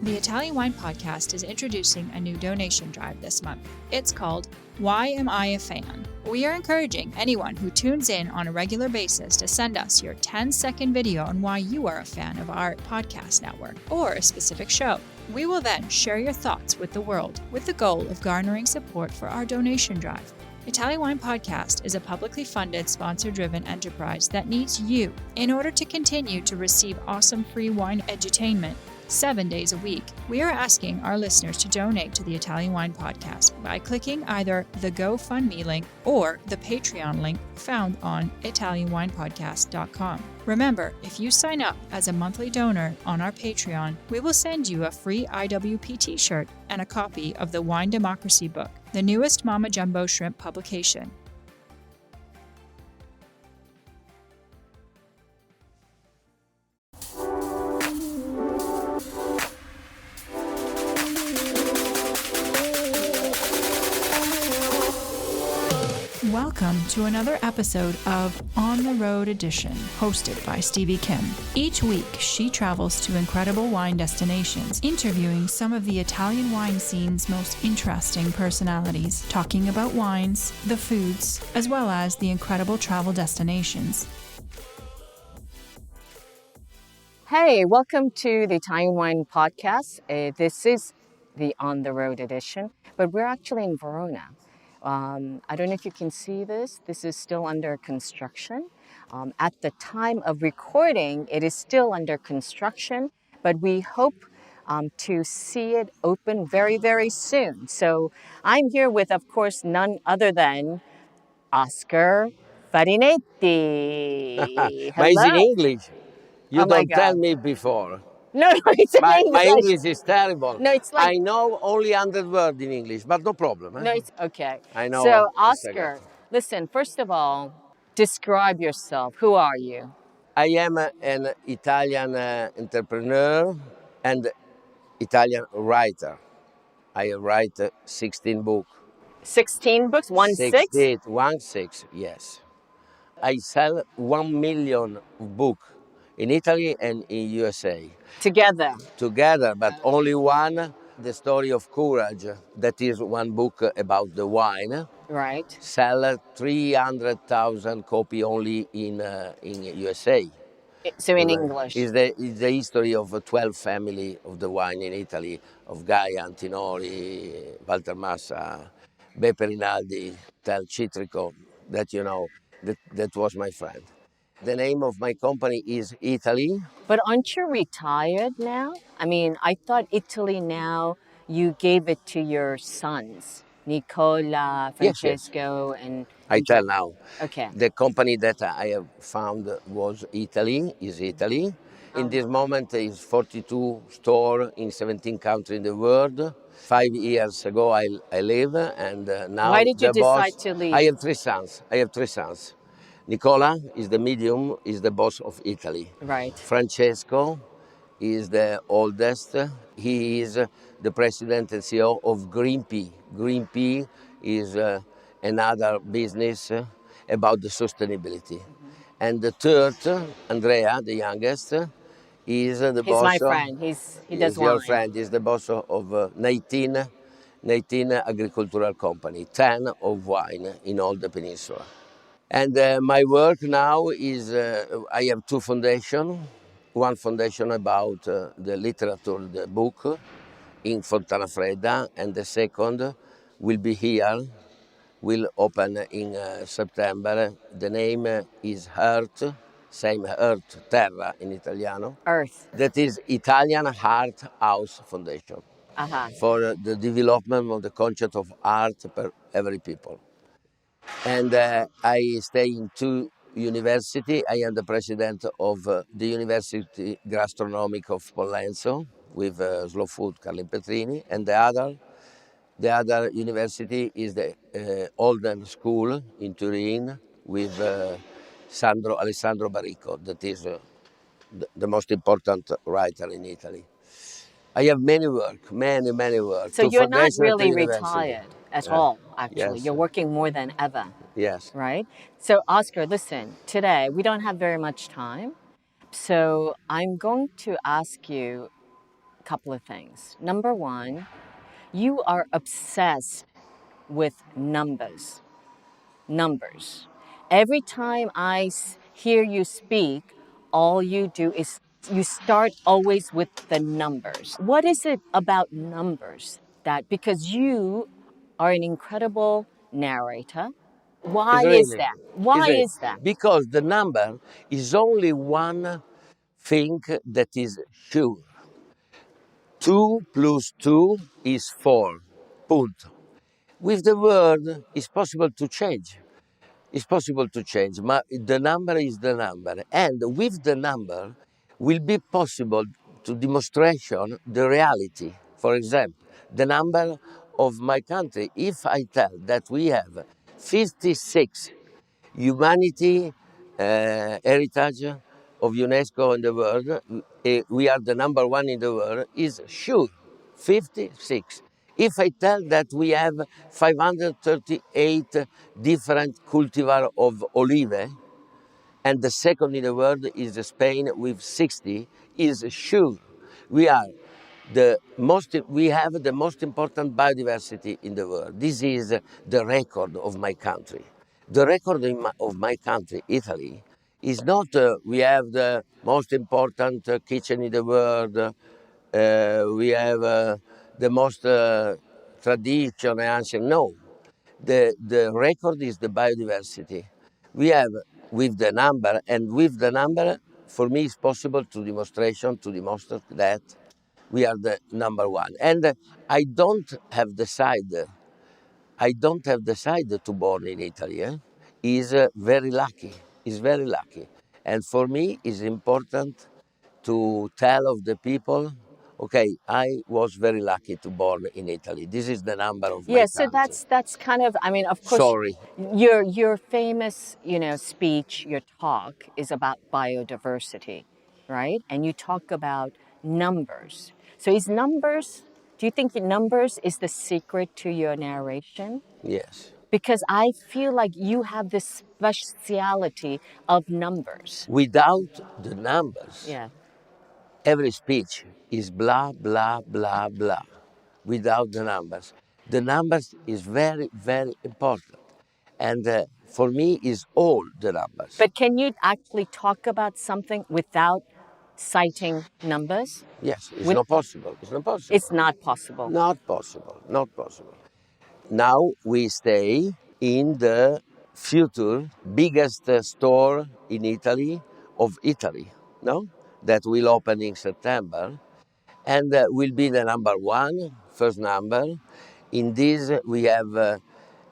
The Italian Wine Podcast is introducing a new donation drive this month. It's called Why Am I a Fan? We are encouraging anyone who tunes in on a regular basis to send us your 10-second video on why you are a fan of our podcast network or a specific show. We will then share your thoughts with the world with the goal of garnering support for our donation drive. Italian Wine Podcast is a publicly funded, sponsor-driven enterprise that needs you in order to continue to receive awesome free wine edutainment 7 days a week. We are asking our listeners to donate to the Italian Wine Podcast by clicking either the GoFundMe link or the Patreon link found on ItalianWinePodcast.com. Remember, if you sign up as a monthly donor on our Patreon, we will send you a free IWP t-shirt and a copy of the Wine Democracy book, the newest Mama Jumbo Shrimp publication. Welcome to another episode of On the Road Edition, hosted by Stevie Kim. Each week, she travels to incredible wine destinations, interviewing some of the Italian wine scene's most interesting personalities, talking about wines, the foods, as well as the incredible travel destinations. Hey, welcome to the Italian Wine Podcast. This is the On the Road Edition, but we're actually in Verona. I don't know if you can see this. This is still under construction. At the time of recording, it is still under construction, but we hope to see it open very, very soon. So I'm here with, of course, none other than Oscar Farinetti. But it's in Hello. English. You Oh my don't tell God. me before. No, it's in My English. English is terrible. No, it's like... I know only 100 words in English, but no problem. No, it's okay. I know. So, a Oscar, listen, first of all, describe yourself. Who are you? I am an Italian entrepreneur and Italian writer. I write 16 books. 16 books? 1-6? 1-6, yes. I sell 1 million books in Italy and in USA. Together, But only one, The Story of Courage, that is one book about the wine. right? Sell 300,000 copy only in USA. So in English. Is the history of 12 family of the wine in Italy, of Gaia, Antinori, Valtermassa, Beppe Rinaldi, Tel Citrico, that you know, that was my friend. The name of my company is Eataly. But aren't you retired now? I mean, I thought Italy now, you gave it to your sons, Nicola, Francesco, Yes. and... I tell now. Okay. The company that I have found was Eataly, is Italy. In this moment, is 42 stores in 17 countries in the world. 5 years ago, I live, and now Why did you the boss, decide to leave? I have three sons. Nicola is the medium, is the boss of Italy. Right. Francesco is the oldest. He is the president and CEO of Greenpea. Greenpea is another business about the sustainability. And the third, Andrea, the youngest, is the boss. He's my friend. He does wine. Your friend. He's the boss of 19 agricultural company, 10 of wine in all the peninsula. And my work now is, I have two foundations. One foundation about the literature, the book, in Fontana Fredda, and the second will be here, will open in September. The name is Earth, same Earth, Terra in Italiano. Earth. That is Italian Art House Foundation for the development of the concept of art for every people. And I stay in two universities. I am the president of the University Gastronomic of Pollenzo with Slow Food Carlin Petrini, and the other university is the Olden School in Turin with Alessandro Baricco, that is the most important writer in Italy. I have many work. So you're not really retired at all, actually. Yes. You're working more than ever. Yes. Right? So, Oscar, listen, today we don't have very much time. So I'm going to ask you couple of things. Number one, you are obsessed with numbers. Numbers. Every time I hear you speak, all you do is you start always with the numbers. What is it about numbers that, because you are an incredible narrator, why is Really, that? Why really. is that? Because the number is only one thing that is sure. 2 plus 2 is 4. Punto. With the word, it's possible to change. It's possible to change, but the number is the number. And with the number, will be possible to demonstration the reality. For example, the number of my country. If I tell that we have 56 humanity heritage of UNESCO in the world, we are the number one in the world, is sure, 56. If I tell that we have 538 different cultivar of olive, and the second in the world is Spain with 60, is sure we are we have the most important biodiversity in the world. This is the record of my country. The record of my country, Italy, is not we have the most important kitchen in the world, we have the most tradition and ancient. No, the record is the biodiversity. We have with the number, and with the number, for me, it's possible to demonstrate that we are the number one. And I don't have decided to born in Italy. Is very lucky. Is very lucky. And for me, it's important to tell of the people, okay, I was very lucky to born in Italy. This is the number of my So country. that's kind of, I mean, of course, Sorry. your famous, speech, your talk is about biodiversity, right? And you talk about numbers. So is numbers, do you think numbers is the secret to your narration? Yes. Because I feel like you have this speciality of numbers. Without the numbers, Yeah. every speech is blah, blah, blah, blah, without the numbers. The numbers is very, very important. And for me, is all the numbers. But can you actually talk about something without citing numbers? Yes, it's not possible. It's not possible. It's not possible. Not possible. Not possible. Now we stay in the future biggest store in Italy of Italy, no? That will open in September, and will be the number one, first number. In this we have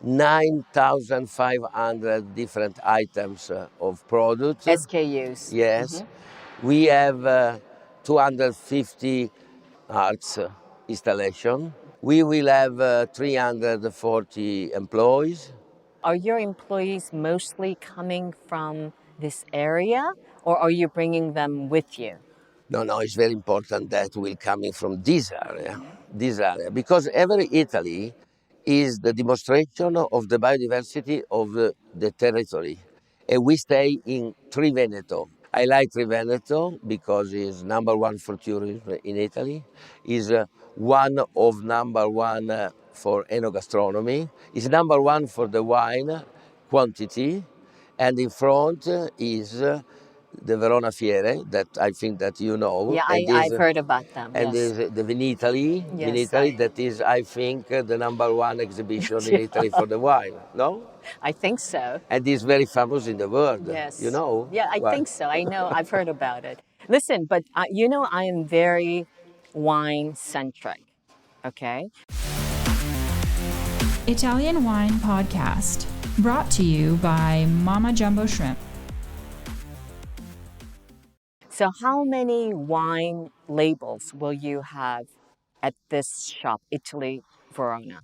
9,500 different items of products. SKUs. Yes. We have 250 arts installation. We will have 340 employees. Are your employees mostly coming from this area, or are you bringing them with you? No, it's very important that we're coming from this area, because every Italy is the demonstration of the biodiversity of the territory. And we stay in Triveneto. I like Triveneto because it's number one for tourism in Italy. Is one of number one for enogastronomy. It's number one for the wine quantity. And in front is the Verona Fiere, that I think that you know. Yeah, I've heard about them. And yes. there's the Vinitaly, Yes, that is, I think, the number one exhibition in Italy for the wine, no? I think so. And it's very famous in the world, Yes. you know? Yeah, I think so. I know. I've heard about it. Listen, but I am very wine-centric, okay? Italian Wine Podcast, brought to you by Mama Jumbo Shrimp. So how many wine labels will you have at this shop, Eataly Verona?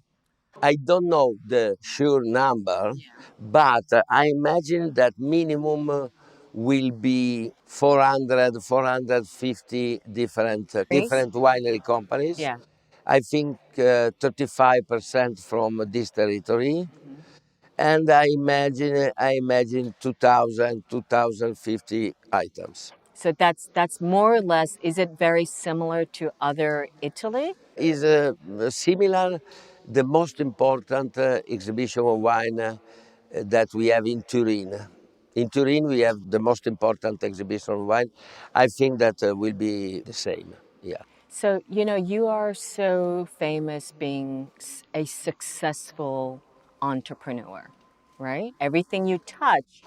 I don't know the sure number, but I imagine that minimum will be 400, 450 different winery companies. Yeah. I think 35% from this territory. And I imagine 2,000, 2,050 items. So that's more or less. Is it very similar to other Italy? Is similar. The most important exhibition of wine that we have in Turin. In Turin, we have the most important exhibition of wine. I think that will be the same. Yeah. So, you know, you are so famous being a successful entrepreneur, right? Everything you touch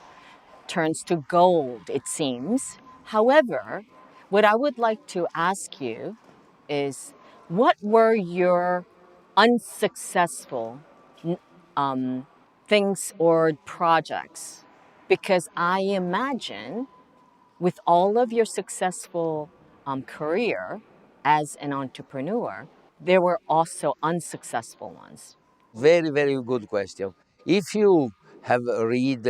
turns to gold, it seems. However, what I would like to ask you is what were your unsuccessful things or projects? Because I imagine with all of your successful career as an entrepreneur, there were also unsuccessful ones. Very, very good question. If you have read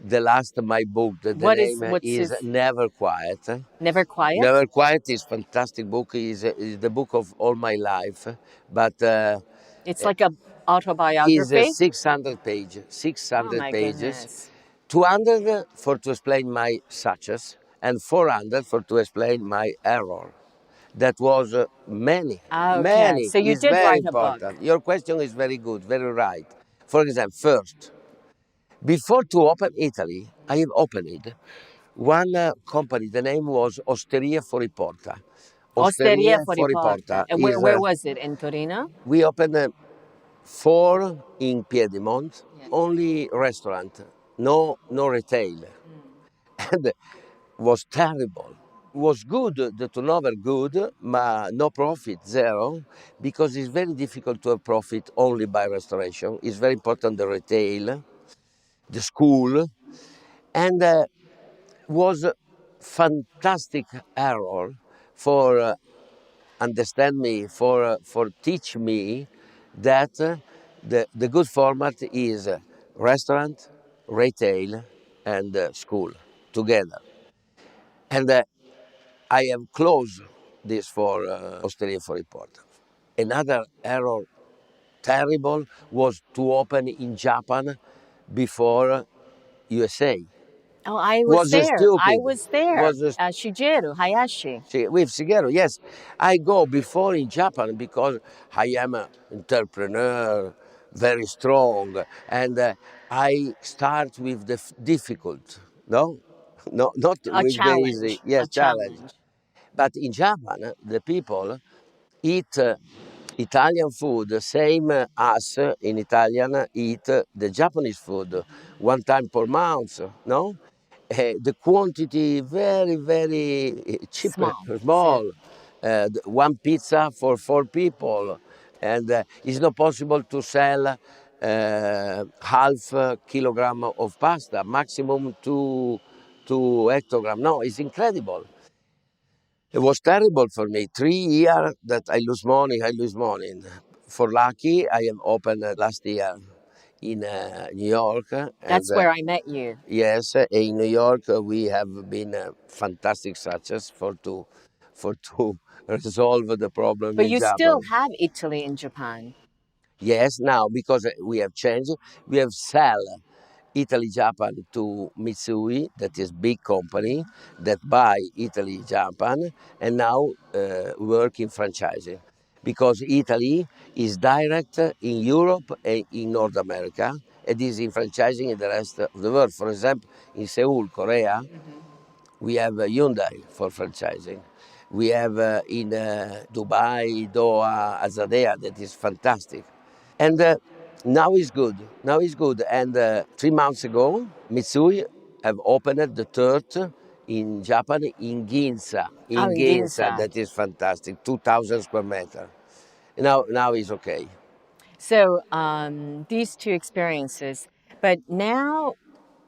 the last my book, the name What's is his Never Quiet. Never Quiet? Never Quiet is fantastic book. Is the book of all my life, but It's like a is autobiography. 600 pages. Oh 600 my pages. goodness. 200 for to explain my success and 400 for to explain my error. That was Okay, many. so you Is did very write a book. important. Your question is very good, very right. For example, first, before to open Italy, I have opened one company. The name was Osteria Fuori Porta. Osteria Osteria Fuori Fuori Porta. Porta And is. where was it? In Torino? We opened 4 in Piedmont, only restaurant, no retail, and was terrible. Was good, the turnover good, but no profit, zero, because it's very difficult to have profit only by restoration. It's very important the retail, the school, and was fantastic error for understand me, for teach me that the good format is restaurant, retail, and school together. And I have closed this for Osteria for report. Another error terrible was to open in Japan before USA. Oh, I was Was there. I stupid. was there. Was Shigeru Hayashi. with Shigeru, yes. I go before in Japan because I am an entrepreneur, very strong, and I start with the difficult, no? No, not A with the easy, challenge. A yes, challenge. challenge. But in Japan, the people eat Italian food, the same as in Italian eat the Japanese food 1 time per month, no? The quantity very, very cheap, Small. small. One pizza for 4 people, and it's not possible to sell half kilogram of pasta, maximum 2 hectogram. No, it's incredible. It was terrible for me. 3 years that I lose money. For lucky, I am open last year in New York. And, That's where I met you. yes, in New York we have been fantastic success for to resolve the problem But in you still Japan. have Italy in Japan. Yes, now because we have changed, we have sell Italy Japan to Mitsui, that is big company that buy Italy Japan, and now work in franchising, because Italy is direct in Europe and in North America, and is in franchising in the rest of the world. For example, in Seoul, Korea, we have Hyundai for franchising. We have in Dubai, Doha, Azadea, that is fantastic. And now it's good. Now it's good. And 3 months ago, Mitsui have opened the third in Japan in Ginza. Oh, In in Ginza, Ginza. that is fantastic. 2,000 square meter. Now it's okay. So these two experiences. But now,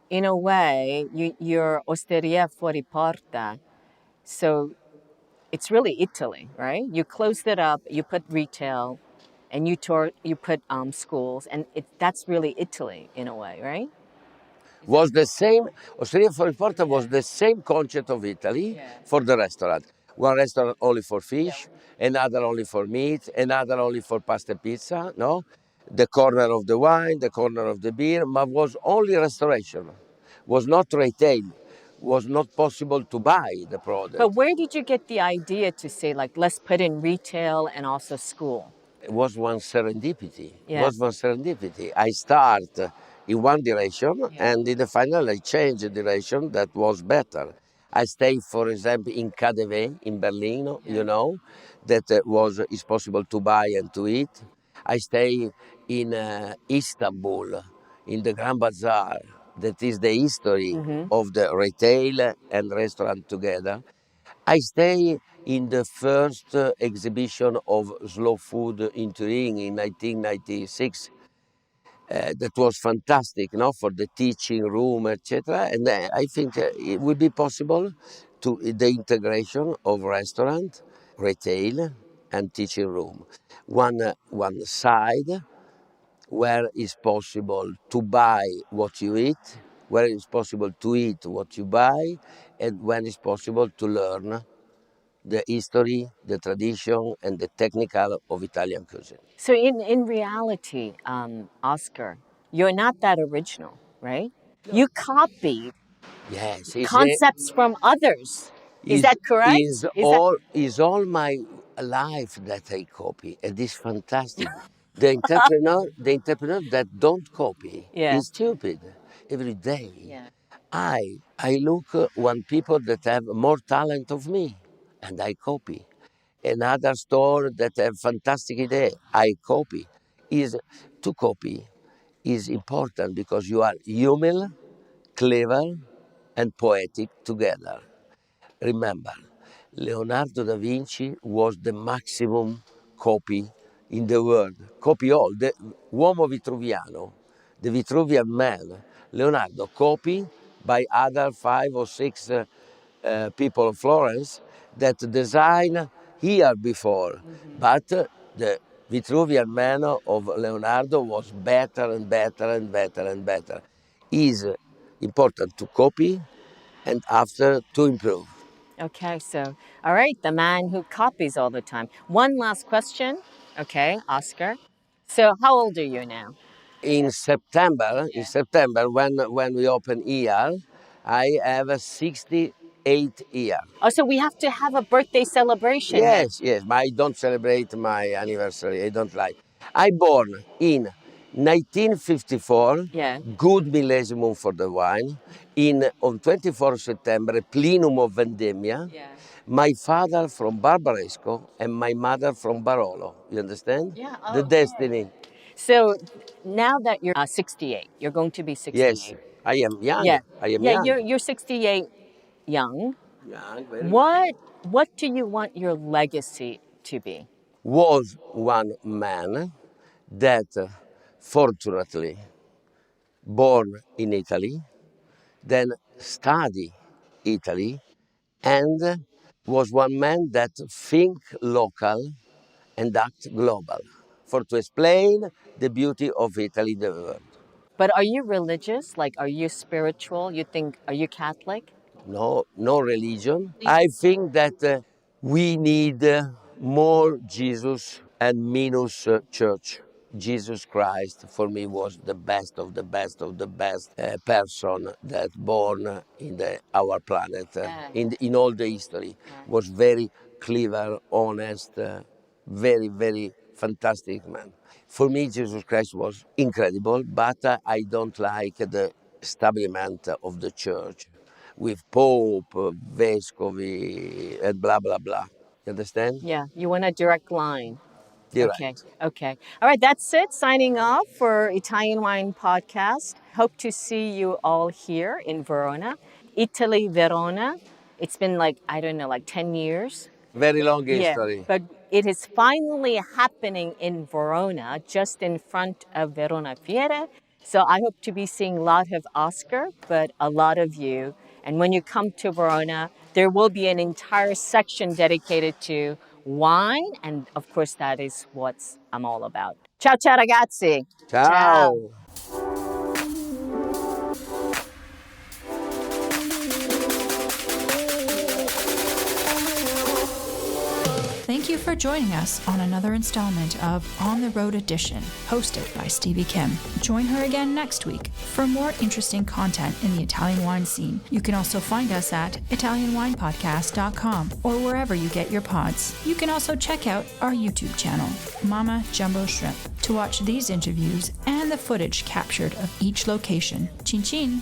in a way, you're Osteria Fuori Porta. So it's really Italy, right? You closed it up, you put retail, and you put schools, and that's really Italy in a way, right? Was the same, Osteria Porta was the same concept of Italy for the restaurant. One restaurant only for fish, another only for meat, another only for pasta and pizza, no? The corner of the wine, the corner of the beer, but was only restoration, was not retail. was not possible to buy the product. But where did you get the idea to say, like, let's put in retail and also school? It was one serendipity. Yeah. It was one serendipity. I start in one direction, and in the final I changed the direction that was better. I stay, for example, in KaDeWe in Berlin, you know, that is possible to buy and to eat. I stay in Istanbul, in the Grand Bazaar, that is the history of the retail and restaurant together. I stay in the first exhibition of slow food in Turin in 1996. That was fantastic, for the teaching room, etc. And I think it would be possible to the integration of restaurant, retail, and teaching room. One side where it's possible to buy what you eat, where it's possible to eat what you buy, and when it's possible to learn the history, the tradition, and the technical of Italian cuisine. So in reality, Oscar, you're not that original, right? You copied concepts from others. Is that correct? Is all my life that I copy, and it's fantastic. The entrepreneur that don't copy is stupid. Every day, I look on people that have more talent of me, and I copy. Another store that have fantastic idea, I copy. To copy is important because you are human, clever, and poetic together. Remember, Leonardo da Vinci was the maximum copy in the world. Copy all. The Uomo Vitruviano, the Vitruvian man, Leonardo, copied by other 5 or 6 people of Florence that design here before. But the Vitruvian man of Leonardo was better and better and better and better. It's important to copy and after to improve. Okay, so, all right, the man who copies all the time. One last question. Okay, Oscar. So how old are you now? In September, when we open here, I have 68 years. Oh, so we have to have a birthday celebration. Yes, yes, but I don't celebrate my anniversary. I don't like. I born in 1954. Good millesimo for the wine. On 24 September, plenum of vendemmia. My father from Barbaresco and my mother from Barolo. You understand? Yeah. The destiny. So now that you're 68, you're going to be 68. Yes, I am young. Yeah, I am young. You're 68 young. Young, very What do you want your legacy to be? Was one man that fortunately born in Italy, then studied Italy, and was one man that think local and act global for to explain the beauty of Italy in the world. But are you religious? Like, are you spiritual? Are you Catholic? No religion. I think that we need more Jesus and minus church. Jesus Christ for me was the best of the best of the best person that born in our planet in all the history. Was very clever, honest, very very fantastic man. For me, Jesus Christ was incredible, but I don't like the establishment of the church with Pope, Vescovi, and blah, blah, blah. You understand? Yeah, you want a direct line. Direct. Okay. All right, that's it. Signing off for Italian Wine Podcast. Hope to see you all here in Verona. Eataly Verona. It's been like 10 years. Very long history. Yeah, but it is finally happening in Verona, just in front of Verona Fiera. So I hope to be seeing a lot of Oscar, but a lot of you. And when you come to Verona, there will be an entire section dedicated to wine. And of course, that is what I'm all about. Ciao, ciao, ragazzi. Ciao. Thank you you for joining us on another installment of On the Road Edition, hosted by Stevie Kim. Join her again next week for more interesting content in the Italian wine scene. You can also find us at ItalianWinePodcast.com or wherever you get your pods. You can also check out our YouTube channel, Mama Jumbo Shrimp, to watch these interviews and the footage captured of each location. Chin chin!